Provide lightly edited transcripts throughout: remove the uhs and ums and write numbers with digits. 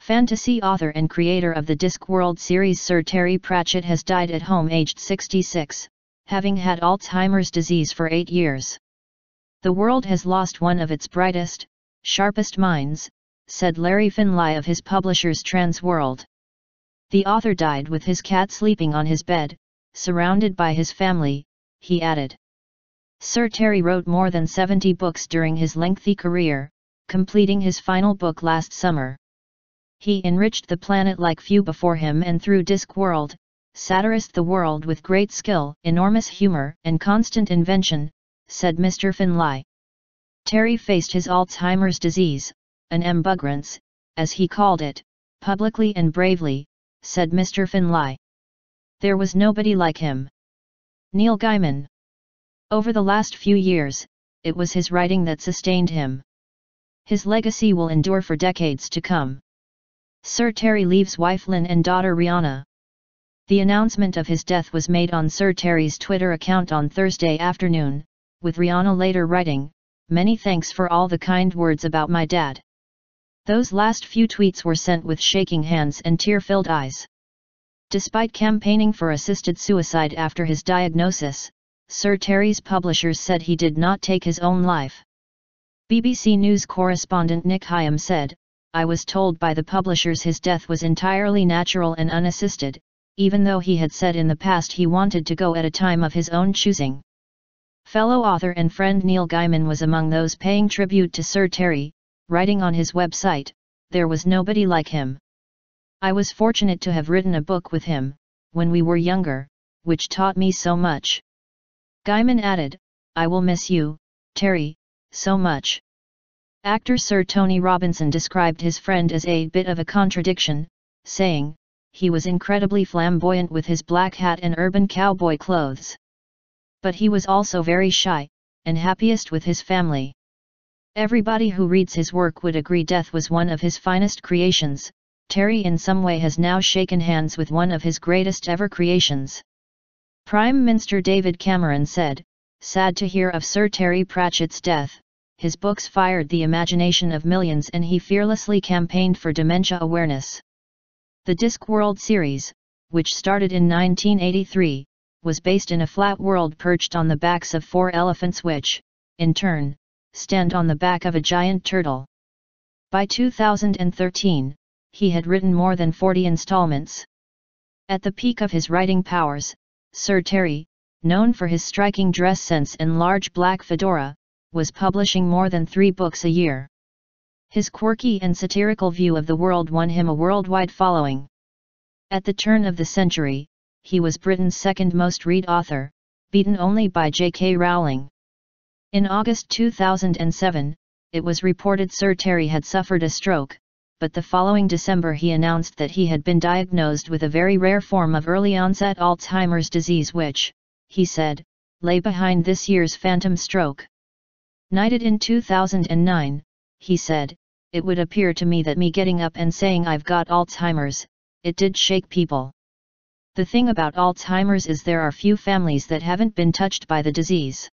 Fantasy author and creator of the Discworld series Sir Terry Pratchett has died at home aged 66, having had Alzheimer's disease for 8 years. "The world has lost one of its brightest, sharpest minds," said Larry Finlay of his publishers Transworld. The author died with his cat sleeping on his bed, surrounded by his family, he added. Sir Terry wrote more than 70 books during his lengthy career, completing his final book last summer. He enriched the planet like few before him and through Discworld, satirised the world with great skill, enormous humour and constant invention, said Mr Finlay. Terry faced his Alzheimer's disease, an embuggerance, as he called it, publicly and bravely, said Mr Finlay. There was nobody like him. Neil Gaiman. Over the last few years, it was his writing that sustained him. His legacy will endure for decades to come. Sir Terry leaves wife Lynn and daughter Rihanna. The announcement of his death was made on Sir Terry's Twitter account on Thursday afternoon, with Rihanna later writing, "Many thanks for all the kind words about my dad." Those last few tweets were sent with shaking hands and tear-filled eyes. Despite campaigning for assisted suicide after his diagnosis, Sir Terry's publishers said he did not take his own life. BBC News correspondent Nick Hyam said, "I was told by the publishers his death was entirely natural and unassisted, even though he had said in the past he wanted to go at a time of his own choosing." Fellow author and friend Neil Gaiman was among those paying tribute to Sir Terry, writing on his website, "There was nobody like him. I was fortunate to have written a book with him, when we were younger, which taught me so much." Gaiman added, "I will miss you, Terry, so much." Actor Sir Tony Robinson described his friend as a bit of a contradiction, saying, "He was incredibly flamboyant with his black hat and urban cowboy clothes. But he was also very shy, and happiest with his family." Everybody who reads his work would agree death was one of his finest creations. Terry in some way has now shaken hands with one of his greatest ever creations. Prime Minister David Cameron said, "Sad to hear of Sir Terry Pratchett's death. His books fired the imagination of millions and he fearlessly campaigned for dementia awareness." The Discworld series, which started in 1983, was based in a flat world perched on the backs of 4 elephants which, in turn, stand on the back of a giant turtle. By 2013, he had written more than 40 installments. At the peak of his writing powers, Sir Terry, known for his striking dress sense and large black fedora, was publishing more than 3 books a year. His quirky and satirical view of the world won him a worldwide following. At the turn of the century, he was Britain's second most read author, beaten only by J.K. Rowling. In August 2007, it was reported Sir Terry had suffered a stroke, but the following December he announced that he had been diagnosed with a very rare form of early-onset Alzheimer's disease which, he said, lay behind this year's phantom stroke. Knighted in 2009, he said, "It would appear to me that me getting up and saying I've got Alzheimer's, it did shake people. The thing about Alzheimer's is there are few families that haven't been touched by the disease.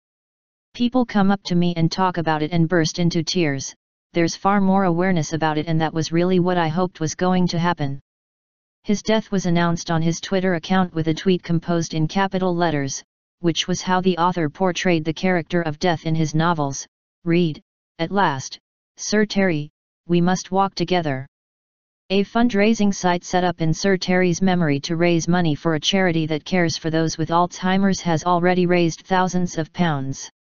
People come up to me and talk about it and burst into tears. There's far more awareness about it and that was really what I hoped was going to happen." His death was announced on his Twitter account with a tweet composed in capital letters, which was how the author portrayed the character of death in his novels. "Read, at last, Sir Terry, we must walk together." A fundraising site set up in Sir Terry's memory to raise money for a charity that cares for those with Alzheimer's has already raised thousands of pounds.